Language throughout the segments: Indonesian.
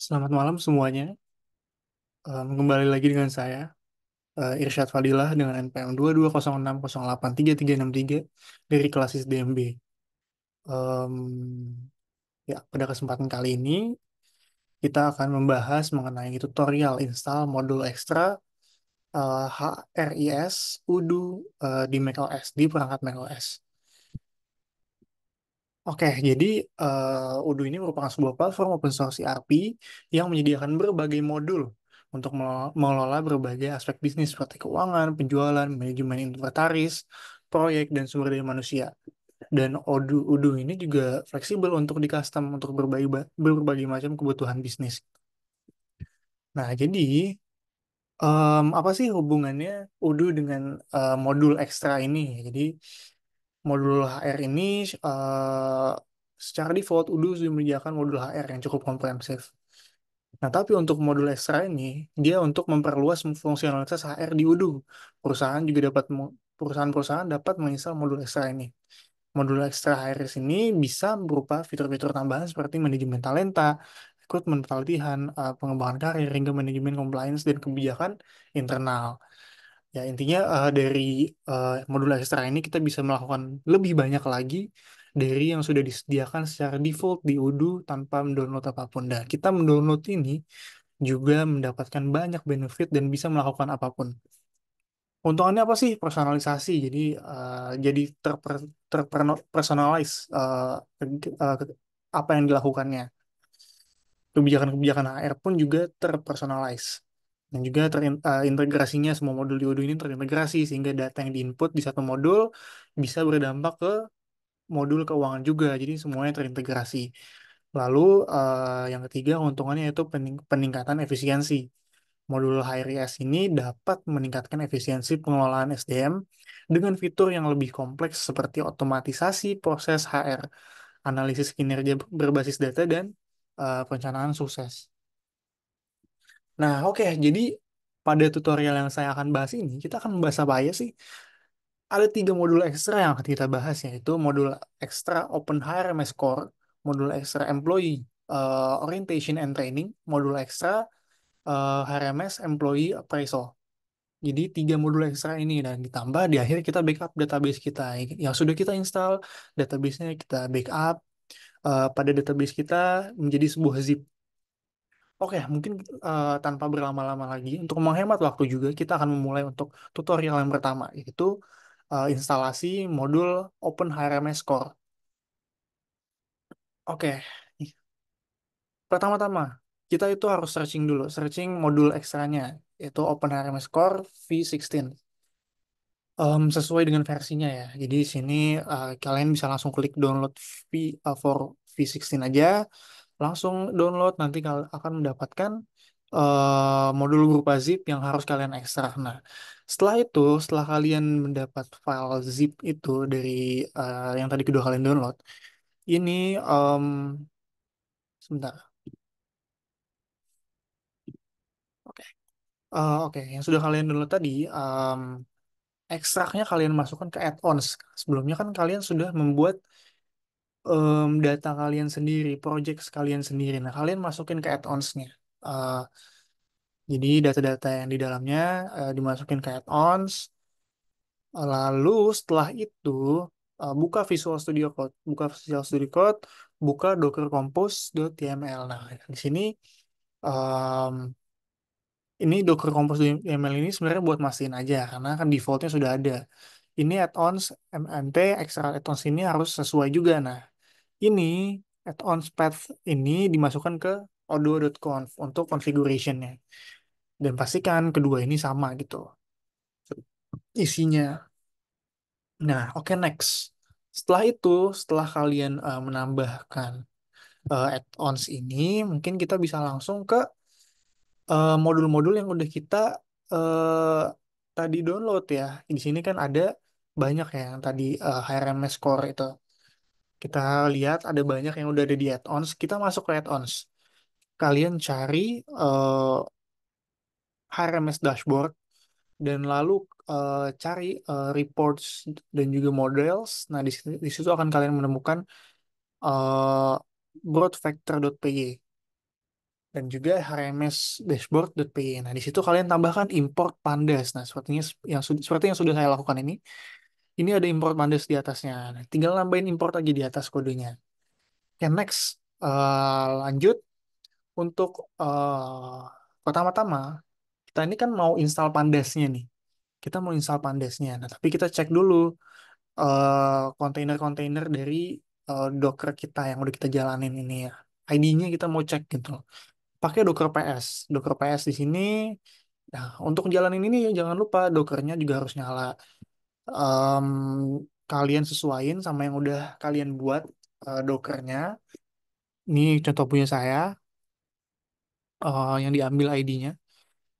Selamat malam semuanya. Kembali lagi dengan saya, Irsyad Fadilah dengan NPM 2206083363 dari Klasis DMB. Ya, pada kesempatan kali ini kita akan membahas mengenai tutorial install modul ekstra HRIS Udo di macOS, di perangkat macOS. Oke, jadi Udo ini merupakan sebuah platform open source ERP yang menyediakan berbagai modul untuk mengelola berbagai aspek bisnis seperti keuangan, penjualan, manajemen inventaris, proyek, dan sumber daya manusia. Dan Udo ini juga fleksibel untuk di-custom untuk berbagai macam kebutuhan bisnis. Nah, jadi apa sih hubungannya Udo dengan modul ekstra ini? Jadi modul HR ini eh, secara default Udo sudah menyediakan modul HR yang cukup komprehensif. Nah, tapi untuk modul ekstra ini, dia untuk memperluas fungsionalitas HR di Udo. Perusahaan-perusahaan dapat menginstal modul ekstra ini. Modul ekstra HR ini bisa berupa fitur-fitur tambahan seperti manajemen talenta, rekrutmen pelatihan, pengembangan karir, hingga manajemen compliance dan kebijakan internal. Ya, intinya dari modul ekstra ini kita bisa melakukan lebih banyak lagi dari yang sudah disediakan secara default di Udo tanpa mendownload apapun. Dan kita mendownload ini juga mendapatkan banyak benefit dan bisa melakukan apapun. Keuntungannya apa sih? Personalisasi. Jadi terpersonalize apa yang dilakukannya. Kebijakan-kebijakan HR pun juga terpersonalize. Dan juga integrasinya semua modul di Odoo ini terintegrasi sehingga data yang diinput di satu modul bisa berdampak ke modul keuangan juga. Jadi semuanya terintegrasi. Lalu yang ketiga keuntungannya yaitu peningkatan efisiensi. Modul HRIS ini dapat meningkatkan efisiensi pengelolaan SDM dengan fitur yang lebih kompleks seperti otomatisasi proses HR, analisis kinerja berbasis data, dan perencanaan sukses. Nah, oke, jadi pada tutorial yang saya akan bahas ini, kita akan membahas apa aja sih? Ada tiga modul ekstra yang akan kita bahas, yaitu modul ekstra Open HRMS Core, modul ekstra Employee Orientation and Training, modul ekstra HRMS Employee Appraisal. Jadi tiga modul ekstra ini dan ditambah di akhir kita backup database kita yang sudah kita install, databasenya kita backup pada database kita menjadi sebuah zip. Oke, mungkin tanpa berlama-lama lagi, untuk menghemat waktu juga, kita akan memulai untuk tutorial yang pertama, yaitu instalasi modul OpenHRMS Core. Oke, pertama-tama, kita itu harus searching dulu, searching modul ekstranya, yaitu OpenHRMS Core V16. Sesuai dengan versinya ya. Jadi di sini kalian bisa langsung klik download for V16 aja, langsung download nanti kalian akan mendapatkan modul berupa zip yang harus kalian ekstrak. Nah, setelah kalian mendapat file zip itu dari yang tadi kedua kalian download, ini sebentar. Oke. Oke, yang sudah kalian download tadi, ekstraknya kalian masukkan ke add-ons. Sebelumnya kan kalian sudah membuat data kalian sendiri, project kalian sendiri. Nah, kalian masukin ke add-ons-nya. Eh, jadi data-data yang di dalamnya dimasukin ke add-ons. Lalu setelah itu buka Visual Studio Code, buka Docker Compose.yml. Nah, di sini em, ini Docker Compose.yml ini sebenarnya buat mastiin aja karena kan defaultnya sudah ada. Ini add-ons MNT, extra add-ons ini harus sesuai juga. Nah, ini add-ons path ini dimasukkan ke odo.conf untuk configuration-nya. Dan pastikan kedua ini sama gitu isinya. Nah, oke, next. Setelah itu, setelah kalian menambahkan add-ons ini, mungkin kita bisa langsung ke modul-modul yang udah kita eh, tadi download ya. Di sini kan ada banyak ya yang tadi HRMS Core itu. Kita lihat ada banyak yang udah ada di add-ons. Kita masuk ke add-ons. Kalian cari HRMS dashboard dan lalu cari reports dan juga models. Nah, di situ akan kalian menemukan uh, broadfactor.py. dan juga HRMS dashboard.py. Nah, di situ kalian tambahkan import pandas. Nah, seperti yang sudah saya lakukan ini ada import pandas di atasnya. Nah, tinggal nambahin import aja di atas kodenya. Oke, next. Lanjut untuk pertama-tama kita ini kan mau install pandasnya nih. Kita mau install pandasnya. Nah, tapi kita cek dulu kontainer-kontainer dari Docker kita yang udah kita jalanin ini ya. ID-nya kita mau cek gitu. Pakai Docker PS. Docker PS di sini. Nah, untuk jalanin ini jangan lupa Dockernya juga harus nyala. Em, Kalian sesuaiin sama yang udah kalian buat Dockernya. Ini contoh punya saya yang diambil ID-nya.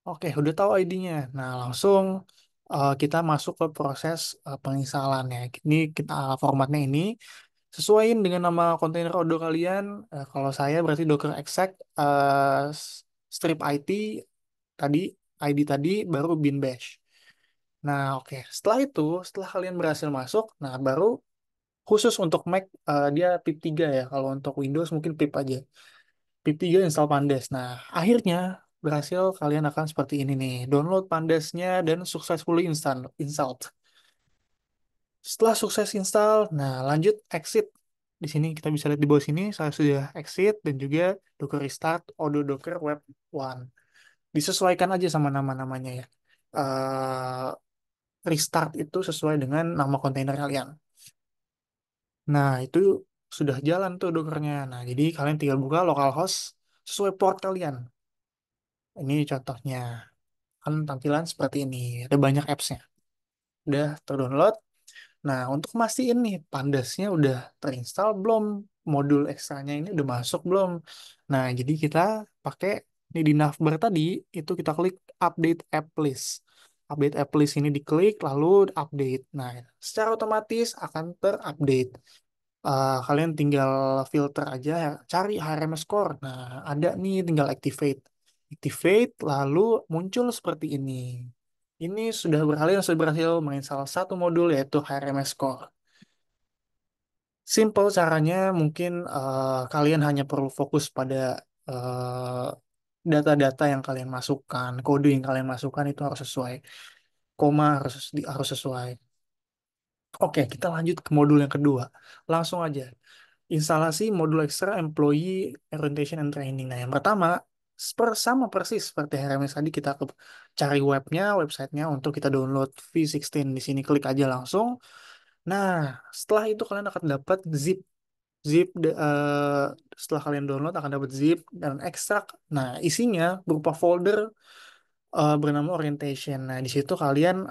Oke, udah tahu ID-nya. Nah, langsung kita masuk ke proses penginstalannya. Ini kita formatnya ini sesuaiin dengan nama kontainer Odo kalian. Kalau saya berarti Docker exec strip IT tadi ID tadi baru bin bash. Nah, oke. Setelah itu, setelah kalian berhasil masuk, nah baru khusus untuk Mac dia pip 3 ya. Kalau untuk Windows mungkin pip aja. Pip 3 install Pandas. Nah, akhirnya berhasil kalian akan seperti ini nih. Download Pandasnya dan successfully installed. Setelah sukses install, nah lanjut exit. Di sini kita bisa lihat di bawah sini, saya sudah exit dan juga Docker restart, Odo Docker Web 1. Disesuaikan aja sama nama-namanya ya. Eh Restart itu sesuai dengan nama kontainer kalian. Nah, itu sudah jalan tuh Dockernya. Nah, jadi kalian tinggal buka localhost sesuai port kalian. Ini contohnya. Kan tampilan seperti ini. Ada banyak apps-nya. Udah terdownload. Nah, untuk mastiin nih, Pandasnya udah terinstall belum? Modul ekstranya ini udah masuk belum? Nah, jadi kita pakai ini di navbar tadi, itu kita klik update app list. Update app list ini diklik, lalu update. Nah, secara otomatis akan terupdate. Kalian tinggal filter aja, cari HRMS Core. Nah, ada nih, tinggal activate. Activate, lalu muncul seperti ini. Ini sudah berhasil menginstal satu modul yaitu HRMS Core. Simple caranya mungkin kalian hanya perlu fokus pada eh, data-data yang kalian masukkan, kode yang kalian masukkan itu harus sesuai, koma harus sesuai. Oke, kita lanjut ke modul yang kedua. Langsung aja. Instalasi modul ekstra Employee Orientation and Training. Nah, yang pertama, sama persis seperti HRMS tadi kita cari websitenya untuk kita download V16. Di sini klik aja langsung. Nah, setelah itu kalian akan dapat zip. Zip, setelah kalian download akan dapat zip dan ekstrak. Nah, isinya berupa folder bernama orientation. Nah, di situ kalian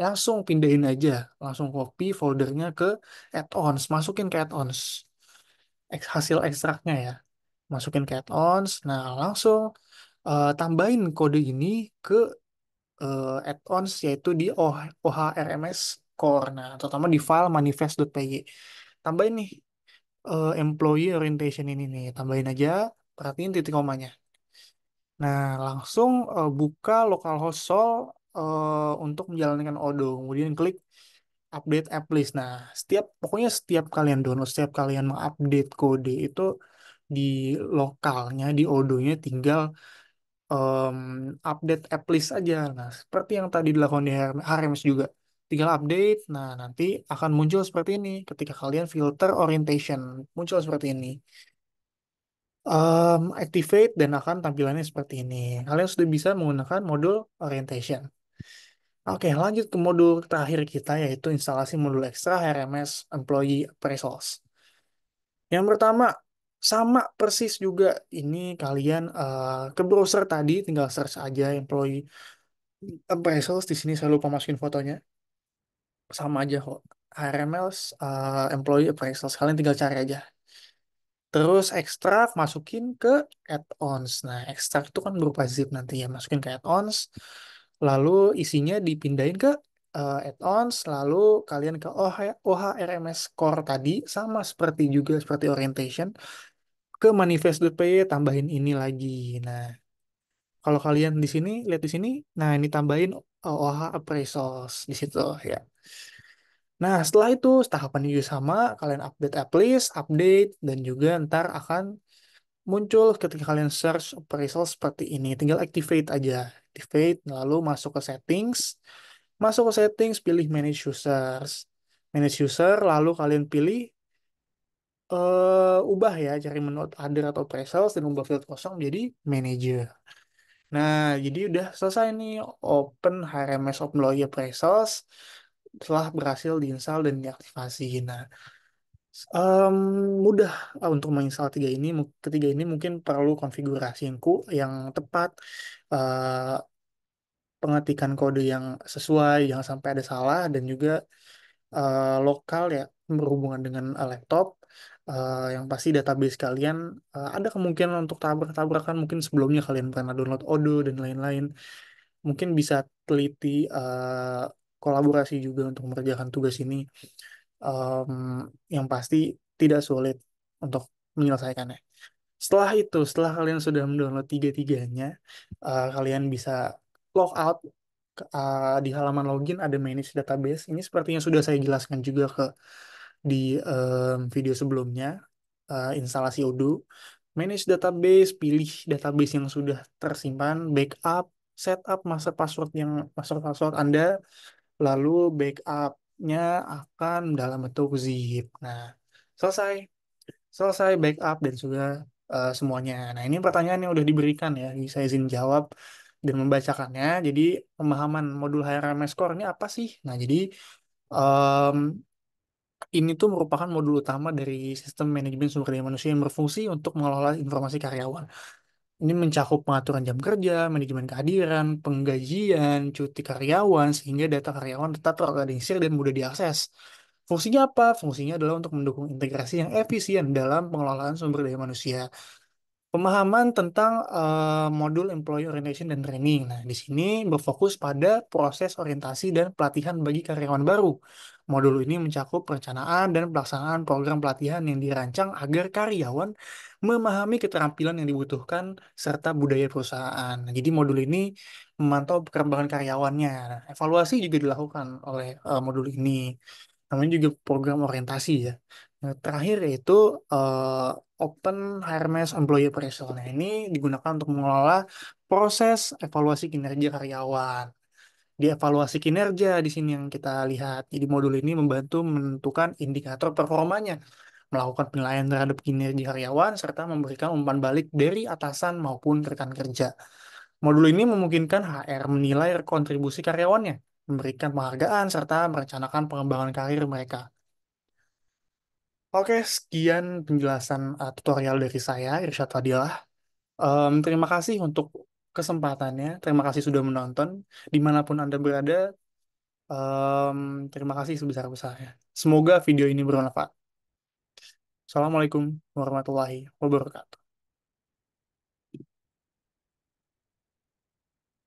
langsung pindahin aja, langsung copy foldernya ke add-ons, masukin ke add-ons. Hasil ekstraknya ya, masukin ke add-ons. Nah, langsung tambahin kode ini ke add-ons yaitu di OHRMS Core. Nah, terutama di file manifest.py. Tambahin nih employee orientation ini nih, tambahin aja, perhatiin titik komanya. Nah, langsung buka localhost Sol untuk menjalankan Odo. Kemudian klik update app list. Nah, pokoknya setiap kalian download, setiap kalian mengupdate kode itu di lokalnya, di Odo-nya tinggal em, update app list aja. Nah, seperti yang tadi dilakukan di HRMS juga. Tinggal update, nah nanti akan muncul seperti ini ketika kalian filter orientation. Muncul seperti ini. Activate dan akan tampilannya seperti ini. Kalian sudah bisa menggunakan modul orientation. Oke, lanjut ke modul terakhir kita yaitu instalasi modul ekstra HRMS Employee Appraisals. Yang pertama sama persis juga ini kalian ke browser tadi tinggal search aja Employee Appraisals. Di sini saya lupa masukin fotonya. Sama aja kok. HRMS Employee Appraisals kalian tinggal cari aja. Terus ekstrak masukin ke add-ons. Nah, ekstrak itu kan berupa zip nanti ya, masukin ke add-ons. Lalu isinya dipindahin ke add-ons, lalu kalian ke OHRMS Core tadi sama seperti orientation ke manifest.py tambahin ini lagi. Nah, kalau kalian di sini lihat di sini, nah ini tambahin OH appraisals di situ ya. Nah, setelah itu tahapan juga sama, kalian update app list, update dan juga ntar akan muncul ketika kalian search appraisal seperti ini. Tinggal activate aja. Activate, lalu masuk ke settings. Masuk ke settings, pilih manage users. Manage user, lalu kalian pilih ubah ya, cari menu other atau appraisals dan ubah field kosong jadi manager. Nah, jadi udah selesai nih open HRMS Employee Appraisals setelah berhasil diinstal dan diaktifasi. Nah, Em, mudah untuk menginstal ketiga ini mungkin perlu konfigurasiku yang tepat, eh, pengetikan kode yang sesuai, jangan sampai ada salah, dan juga lokal ya, berhubungan dengan laptop, yang pasti database kalian ada kemungkinan untuk tabrak-tabrakan, mungkin sebelumnya kalian pernah download Odoo dan lain-lain. Mungkin bisa teliti kolaborasi juga untuk mengerjakan tugas ini. Em, yang pasti tidak sulit untuk menyelesaikannya. Setelah kalian sudah mendownload tiga-tiganya, kalian bisa log out. Di halaman login ada manage database. Ini sepertinya sudah saya jelaskan juga di video sebelumnya. Instalasi Odoo. Manage database, pilih database yang sudah tersimpan, backup, setup master password Anda, lalu backupnya akan dalam bentuk zip. Nah, selesai. Selesai backup dan sudah semuanya. Nah, ini pertanyaan yang udah diberikan ya. Saya izin jawab dan membacakannya. Jadi, pemahaman modul HRMS Core ini apa sih? Nah, jadi em, ini tuh merupakan modul utama dari sistem manajemen sumber daya manusia yang berfungsi untuk mengelola informasi karyawan. Ini mencakup pengaturan jam kerja, manajemen kehadiran, penggajian, cuti karyawan, sehingga data karyawan tetap terorganisir dan mudah diakses. Fungsinya apa? Fungsinya adalah untuk mendukung integrasi yang efisien dalam pengelolaan sumber daya manusia. Pemahaman tentang modul employee orientation dan training. Nah, di sini berfokus pada proses orientasi dan pelatihan bagi karyawan baru. Modul ini mencakup perencanaan dan pelaksanaan program pelatihan yang dirancang agar karyawan memahami keterampilan yang dibutuhkan serta budaya perusahaan. Nah, jadi modul ini memantau perkembangan karyawannya. Nah, evaluasi juga dilakukan oleh modul ini. Namanya juga program orientasi ya. Nah, terakhir yaitu Open HRMS Employee Appraisal. Nah, ini digunakan untuk mengelola proses evaluasi kinerja karyawan. Di evaluasi kinerja di sini yang kita lihat. Jadi modul ini membantu menentukan indikator performanya, melakukan penilaian terhadap kinerja karyawan, serta memberikan umpan balik dari atasan maupun rekan kerja. Modul ini memungkinkan HR menilai kontribusi karyawannya, memberikan penghargaan, serta merencanakan pengembangan karir mereka. Oke, sekian penjelasan tutorial dari saya, Irsyad Fadilah. Terima kasih untuk kesempatannya. Terima kasih sudah menonton. Dimanapun Anda berada, terima kasih sebesar-besarnya. Semoga video ini bermanfaat. Assalamualaikum warahmatullahi wabarakatuh.